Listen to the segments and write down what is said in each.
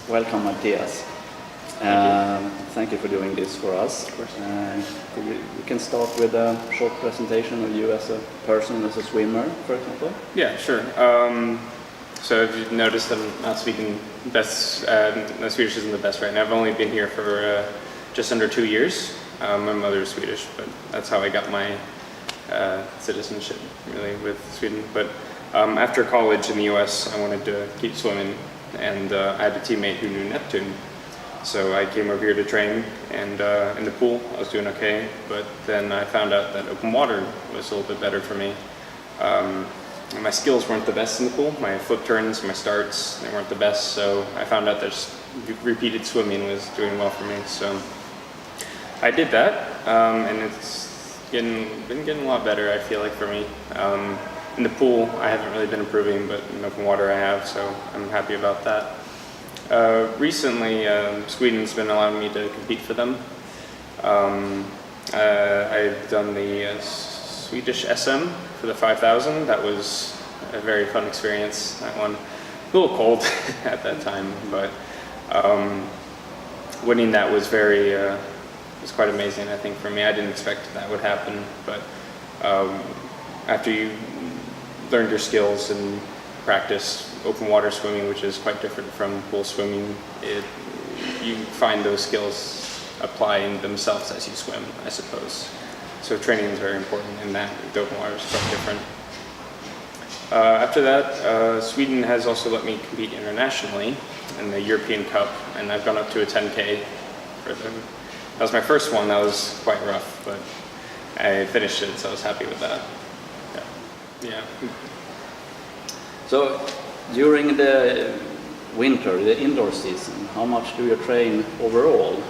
Welcome, Mattias. Thank you for doing this for us. Of course. We can start with a short presentation of you as a person, as a swimmer, for example. Yeah, sure. So if you've noticed, I'm not speaking best. My Swedish isn't the best right now. I've only been here for just under 2 years. My mother is Swedish, but that's how I got my citizenship, really, with Sweden. But after college in the U.S., I wanted to keep swimming, and I had a teammate who knew Neptune. So I came over here to train, and in the pool I was doing okay, but then I found out that open water was a little bit better for me. And my skills weren't the best in the pool. My flip turns, my starts, they weren't the best, so I found out that just repeated swimming was doing well for me. So I did that, and it's been getting a lot better, I feel like, for me. In the pool I haven't really been improving, but in open water I have, so I'm happy about that. Recently, Sweden's been allowing me to compete for them. I've done the Swedish SM for the 5,000. That was a very fun experience. That one, a little cold at that time, but winning that was was quite amazing, I think, for me. I didn't expect that would happen, but after you learned your skills and practice open water swimming, which is quite different from pool swimming, you find those skills applying themselves as you swim, I suppose. So training is very important in that. The open water is quite different. After that, Sweden has also let me compete internationally in the European Cup, and I've gone up to a 10K for them. That was my first one. That was quite rough, but I finished it, so I was happy with that. Yeah. So, during the winter, the indoor season, how much do you train overall?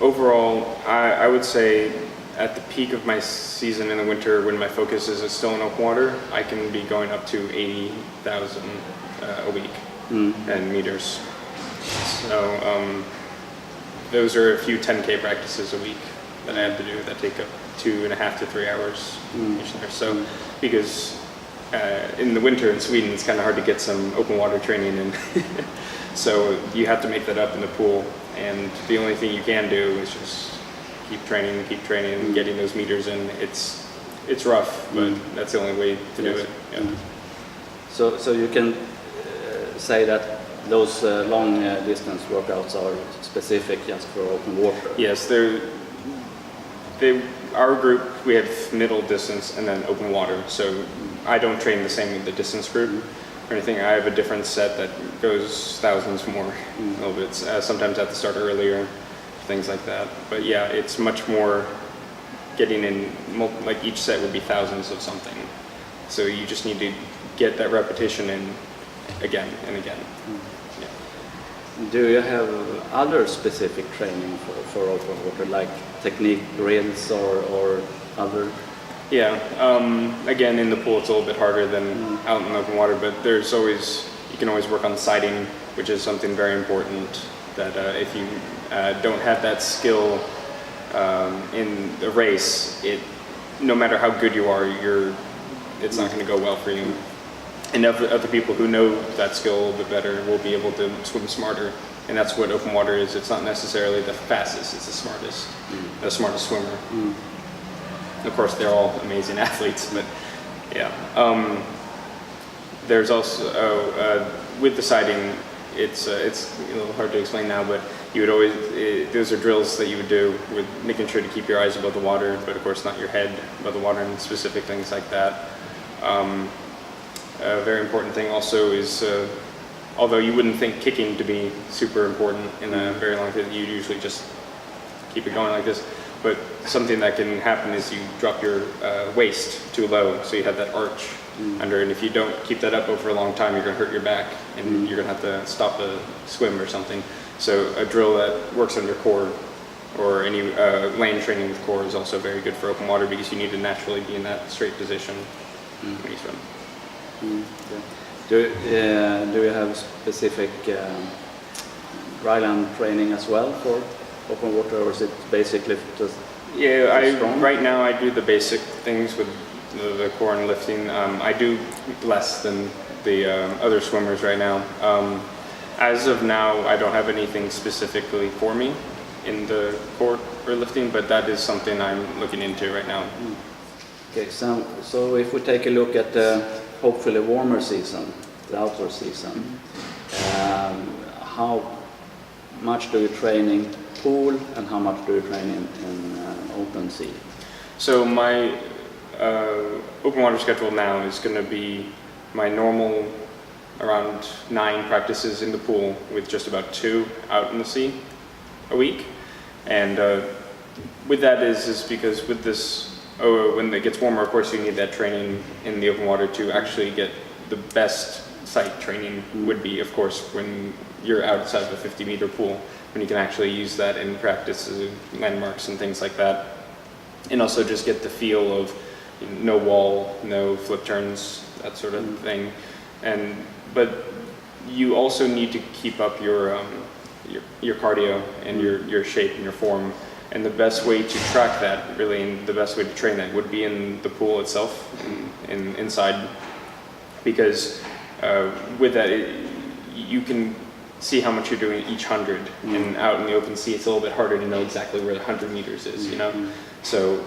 Overall, I would say at the peak of my season in the winter, when my focus is still in open water, I can be going up to 80,000 a week and meters. So those are a few 10K practices a week that I have to do that take up 2.5 to 3 hours each there. So because in the winter in Sweden, it's kind of hard to get some open water training in. So you have to make that up in the pool, and the only thing you can do is just keep training, and getting those meters in. It's rough, but that's the only way to do it. Yeah. So you can say that those long distance workouts are specific just for open water? Yes, our group, we have middle distance and then open water. So I don't train the same with the distance group or anything. I have a different set that goes thousands more, a little bit. Sometimes I have to start earlier, things like that. But yeah, it's much more getting in, like each set would be thousands of something. So you just need to get that repetition in again and again. Yeah. Do you have other specific training for open water, like technique drills or other? Yeah, again, in the pool it's a little bit harder than out in open water, but you can always work on siding, which is something very important, that if you don't have that skill in the race, no matter how good you are, it's not going to go well for you. And other people who know that skill a little bit better will be able to swim smarter, and that's what open water is. It's not necessarily the fastest, it's the smartest swimmer. Of course, they're all amazing athletes, but yeah. There's also, with the siding, it's a little hard to explain now, but you would always, those are drills that you would do with making sure to keep your eyes above the water, but of course not your head above the water, and specific things like that. A very important thing also is, although you wouldn't think kicking to be super important in a very long time, you usually just keep it going like this. But something that can happen is you drop your waist too low, so you have that arch under, and if you don't keep that up over a long time, you're going to hurt your back, and you're going to have to stop a swim or something. So a drill that works on your core, or any lane training with core, is also very good for open water, because you need to naturally be in that straight position when you swim. Do you have specific dryland training as well for open water, or is it basically just right now I do the basic things with the core and lifting. I do less than the other swimmers right now. As of now, I don't have anything specifically for me in the core or lifting, but that is something I'm looking into right now. Okay, so if we take a look at the hopefully warmer season, the outdoor season, how much do you train in pool and how much do you train in open sea? So my open water schedule now is going to be my normal around 9 practices in the pool with just about 2 out in the sea a week. And with that is because with this, when it gets warmer, of course, you need that training in the open water to actually get the best site training would be, of course, when you're outside of a 50-meter pool, when you can actually use that in practices, landmarks and things like that. And also just get the feel of no wall, no flip turns, that sort of thing. But you also need to keep up your cardio and your shape and your form. And the best way to track that, really, and the best way to train that would be in the pool itself, inside. Because with that, you can see how much you're doing each 100. And out in the open sea, it's a little bit harder to know exactly where the 100 meters is, you know? So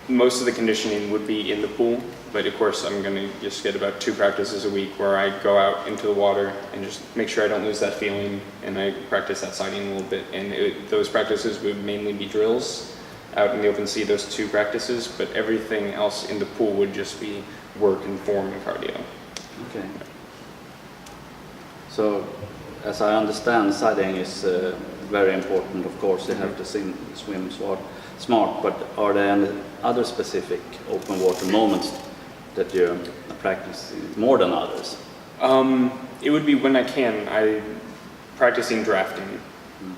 most of the conditioning would be in the pool, but of course I'm going to just get about 2 practices a week where I go out into the water and just make sure I don't lose that feeling, and I practice that sighting a little bit. And those practices would mainly be drills out in the open sea, those 2 practices, but everything else in the pool would just be work and form and cardio. Okay. So, as I understand, sighting is very important, of course. You have to swim smart, but are there any other specific open water moments that you practice more than others? It would be when I can. Practicing drafting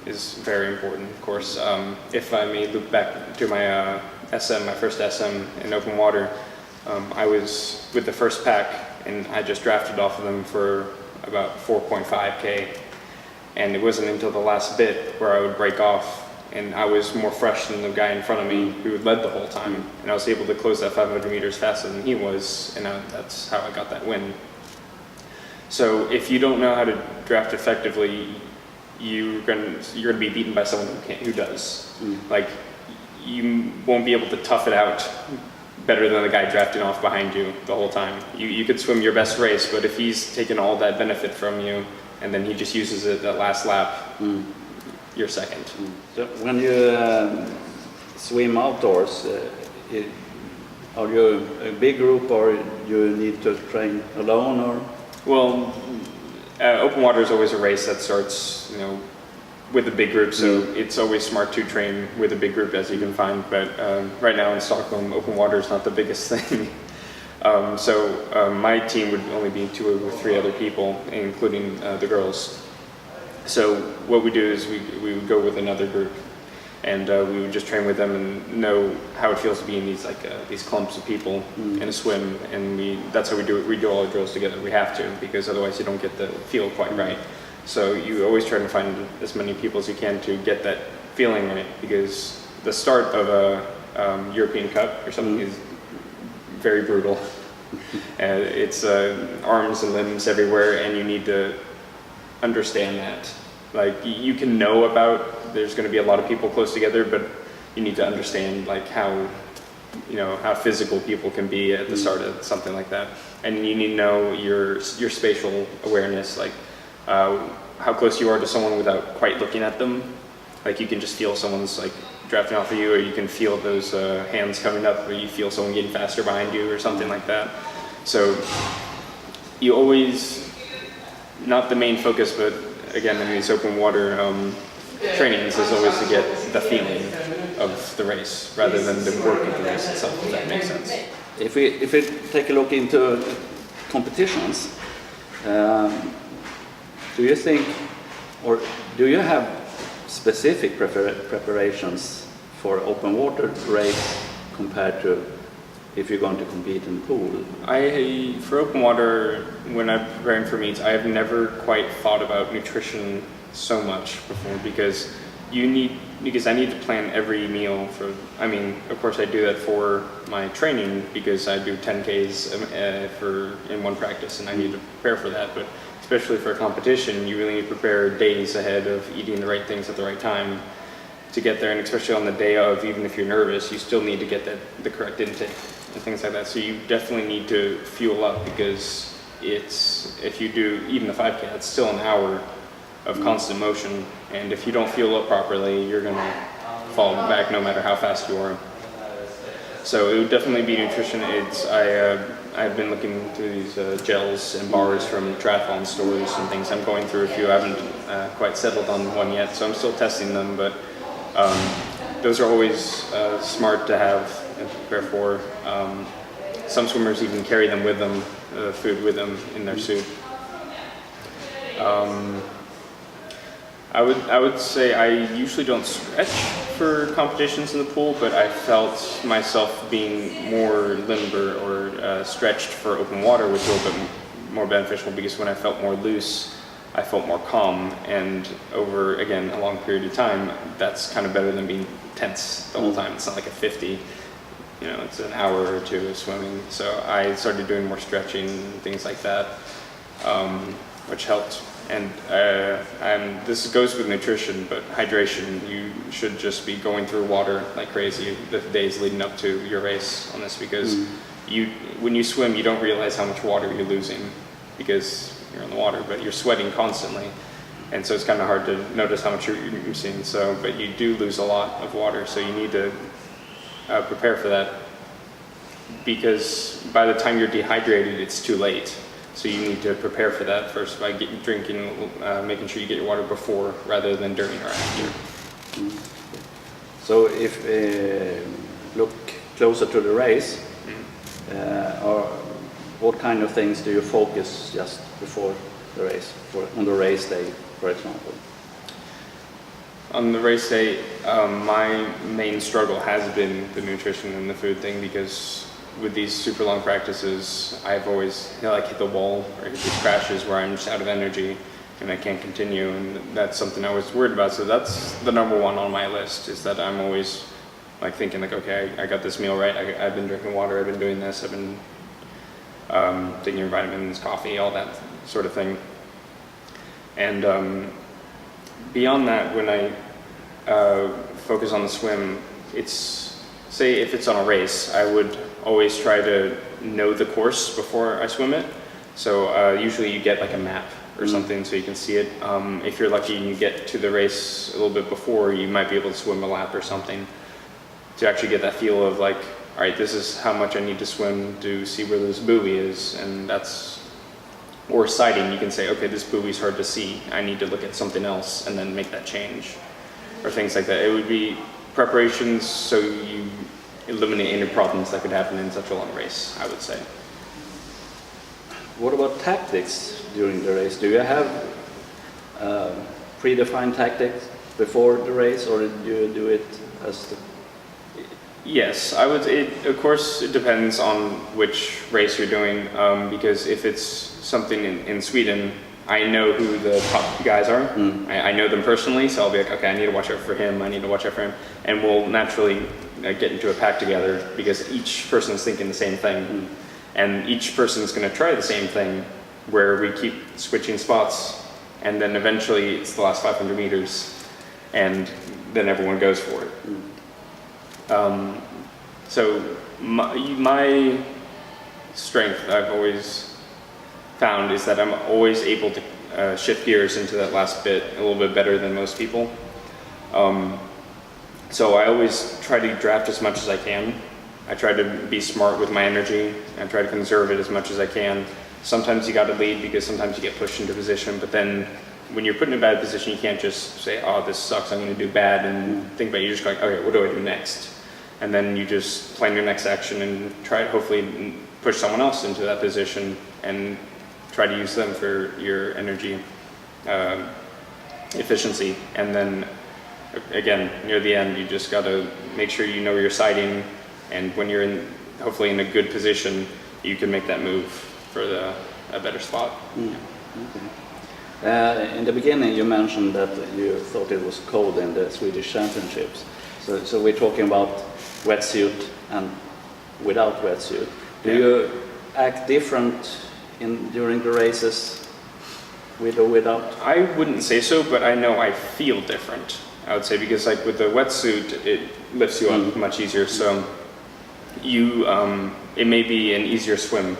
is very important, of course. If I may look back to my SM, my first SM in open water, I was with the first pack and I just drafted off of them for about 4.5K. And it wasn't until the last bit where I would break off, and I was more fresh than the guy in front of me who had led the whole time. And I was able to close that 500 meters faster than he was, and that's how I got that win. So if you don't know how to draft effectively, you're gonna be beaten by someone who does. Like, you won't be able to tough it out better than the guy drafting off behind you the whole time. You could swim your best race, but if he's taken all that benefit from you, and then he just uses it that last lap, you're second. So when you swim outdoors, are you a big group or you need to train alone? Or? Well, open water is always a race that starts, with a big group, so it's always smart to train with a big group as you can find. But right now in Stockholm, open water is not the biggest thing. So my team would only be 2 or 3 other people, including the girls. So what we do is we would go with another group, and we would just train with them and know how it feels to be in these clumps of people in a swim. And that's how we do it. We do all the drills together. We have to, because otherwise you don't get the feel quite right. So you always try to find as many people as you can to get that feeling right, because the start of a European Cup or something is very brutal. It's arms and limbs everywhere, and you need to understand that. Like, you can know about there's going to be a lot of people close together, but you need to understand how physical people can be at the start of something like that. And you need to know your spatial awareness, like how close you are to someone without quite looking at them. Like, you can just feel someone's drafting off of you, or you can feel those hands coming up, or you feel someone getting faster behind you or something like that. So you always, not the main focus, but again, in these open water trainings is always to get the feeling of the race rather than the work of the race itself, if that makes sense. If we take a look into competitions, do you think, or do you have specific preparations for open water race compared to if you're going to compete in pool? For open water, when I'm preparing for meets, I have never quite thought about nutrition so much before, because because I need to plan every meal for, I mean, of course I do that for my training because I do 10Ks in one practice and I need to prepare for that, but especially for a competition, you really need to prepare days ahead of eating the right things at the right time to get there, and especially on the day of, even if you're nervous, you still need to get the correct intake and things like that. So you definitely need to fuel up because if you do even the 5K, it's still an hour of constant motion, and if you don't fuel up properly, you're going to fall back no matter how fast you are. So it would definitely be nutrition. I've been looking through these gels and bars from triathlon stores and things. I'm going through a few. I haven't quite settled on one yet, so I'm still testing them, but those are always smart to have and prepare for. Some swimmers even carry them with them, food with them in their suit. I would say I usually don't stretch for competitions in the pool, but I felt myself being more limber or stretched for open water was a little bit more beneficial because when I felt more loose, I felt more calm, and over, again, a long period of time, that's kind of better than being tense the whole time. It's not like a 50, it's an hour or two of swimming. So I started doing more stretching and things like that, which helped. And this goes with nutrition, but hydration, you should just be going through water like crazy the days leading up to your race on this, because when you swim, you don't realize how much water you're losing because you're in the water, but you're sweating constantly, and so it's kind of hard to notice how much you're using. So, but you do lose a lot of water, so you need to prepare for that, because by the time you're dehydrated, it's too late. So you need to prepare for that first by drinking, making sure you get your water before rather than during or after. So if look closer to the race, or what kind of things do you focus just before the race, on the race day, for example? On the race day, my main struggle has been the nutrition and the food thing, because with these super long practices, I've always hit the wall or hit these crashes where I'm just out of energy and I can't continue, and that's something I was worried about. So that's the number one on my list, is that I'm always thinking okay, I got this meal right, I've been drinking water, I've been doing this, I've been taking your vitamins, coffee, all that sort of thing. And beyond that, when I focus on the swim, say if it's on a race, I would always try to know the course before I swim it. So usually you get a map or something so you can see it. If you're lucky and you get to the race a little bit before, you might be able to swim a lap or something to actually get that feel of all right, this is how much I need to swim to see where this buoy is, and or sighting, you can say, okay, this buoy's hard to see, I need to look at something else, and then make that change, or things like that. It would be preparations so you eliminate any problems that could happen in such a long race, I would say. What about tactics during the race? Do you have predefined tactics before the race, or do you do it as the... Yes, I would. Of course, it depends on which race you're doing, because if it's something in Sweden, I know who the top guys are. I know them personally, so I'll be okay, I need to watch out for him, I need to watch out for him, and we'll naturally get into a pack together because each person's thinking the same thing, and each person's going to try the same thing, where we keep switching spots, and then eventually it's the last 500 meters, and then everyone goes for it. So my strength, I've always found, is that I'm always able to shift gears into that last bit a little bit better than most people. So I always try to draft as much as I can. I try to be smart with my energy. I try to conserve it as much as I can. Sometimes you got to lead because sometimes you get pushed into position, but then when you're put in a bad position, you can't just say, oh, this sucks, I'm going to do bad, and think about it. You're just going, okay, what do I do next? And then you just plan your next action and try to hopefully push someone else into that position and try to use them for your energy efficiency. And then again, near the end, you just got to make sure you know your sighting, and when you're hopefully in a good position, you can make that move for a better spot. Okay. In the beginning, you mentioned that you thought it was cold in the Swedish Championships. So we're talking about wetsuit and without wetsuit. Do you act different during the races, with or without? I wouldn't say so, but I know I feel different. I would say, because like with the wetsuit, it lifts you up much easier. So you, it may be an easier swim,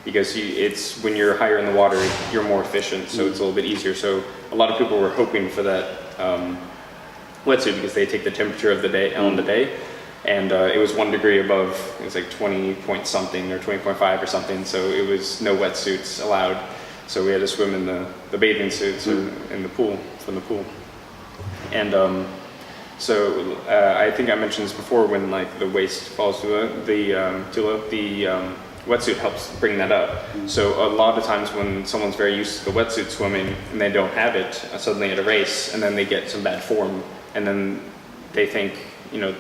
because it's when you're higher in the water, you're more efficient, so it's a little bit easier. So a lot of people were hoping for that wetsuit, because they take the temperature of the day on the day, and it was 1 degree above. It was like 20 point something or 20.5 or something. So it was no wetsuits allowed. So we had to swim in the bathing suits or in the pool, from the pool. And so I think I mentioned this before, when like the waist falls to the wetsuit helps bring that up. So a lot of times when someone's very used to the wetsuit swimming and they don't have it suddenly at a race, and then they get some bad form, and then they think, you know,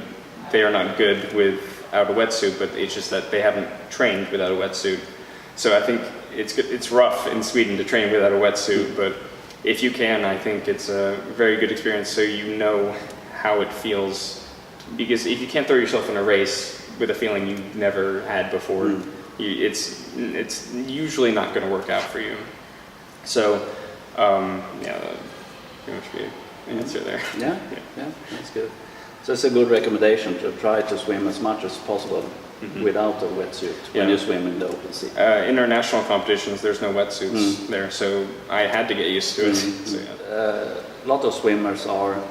they are not good without a wetsuit, but it's just that they haven't trained without a wetsuit. So I think it's rough in Sweden to train without a wetsuit, but if you can, I think it's a very good experience, so you know how it feels. Because if you can't throw yourself in a race with a feeling you've never had before, it's usually not going to work out for you. So, yeah, that pretty much be the answer there. Yeah, that's good. So it's a good recommendation to try to swim as much as possible without a wetsuit when you swim in the open sea. International competitions, there's no wetsuits there, so I had to get used to it. So, a lot of swimmers are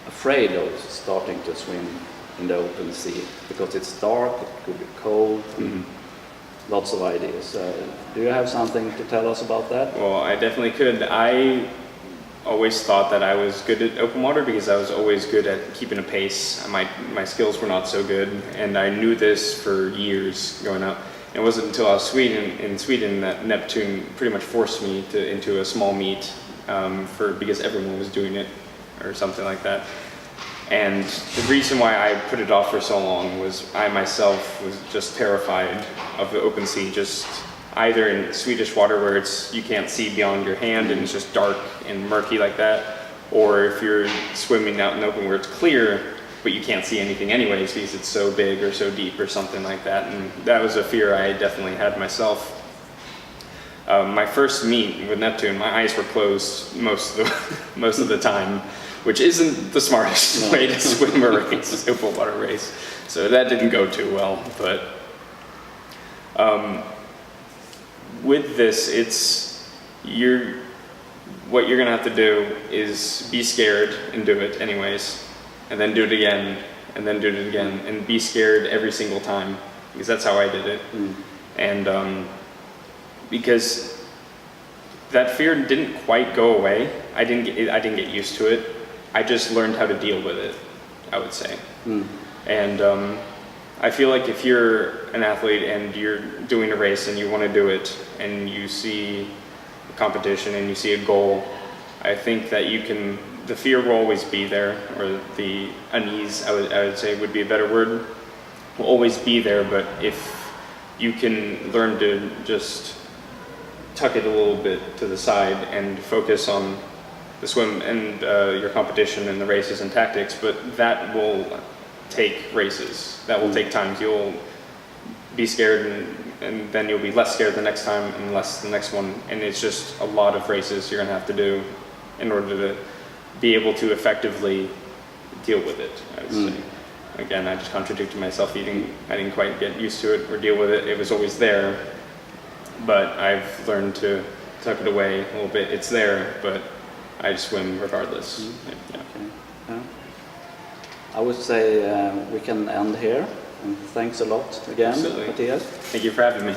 afraid of starting to swim in the open sea because it's dark, it could be cold, lots of ideas. Do you have something to tell us about that? Well, I definitely could. I always thought that I was good at open water because I was always good at keeping a pace. My skills were not so good, and I knew this for years going up. It wasn't until I was in Sweden that Neptune pretty much forced me into a small meet because everyone was doing it or something like that. And the reason why I put it off for so long was I myself was just terrified of the open sea, just either in Swedish water where you can't see beyond your hand and it's just dark and murky like that, or if you're swimming out in the open where it's clear but you can't see anything anyways because it's so big or so deep or something like that. And that was a fear I definitely had myself. My first meet with Neptune, my eyes were closed most of the time, which isn't the smartest way to swim a race, open water race. So that didn't go too well, but with this, what you're gonna have to do is be scared and do it anyways, and then do it again, and then do it again, and be scared every single time, because that's how I did it. And because that fear didn't quite go away, I didn't get used to it. I just learned how to deal with it, I would say. And I feel like if you're an athlete and you're doing a race and you want to do it and you see a competition and you see a goal, I think that the fear will always be there, or the unease, I would say would be a better word, will always be there. But if you can learn to just tuck it a little bit to the side and focus on the swim and your competition and the races and tactics, but that will take races. That will take times. You'll be scared and then you'll be less scared the next time and less the next one. And it's just a lot of races you're gonna have to do in order to be able to effectively deal with it, I would say. Again, I just contradicted myself. I didn't quite get used to it or deal with it. It was always there, but I've learned to tuck it away a little bit. It's there, but I swim regardless. Okay. I would say we can end here. And thanks a lot again, Absolutely. Mattias. Thank you for having me.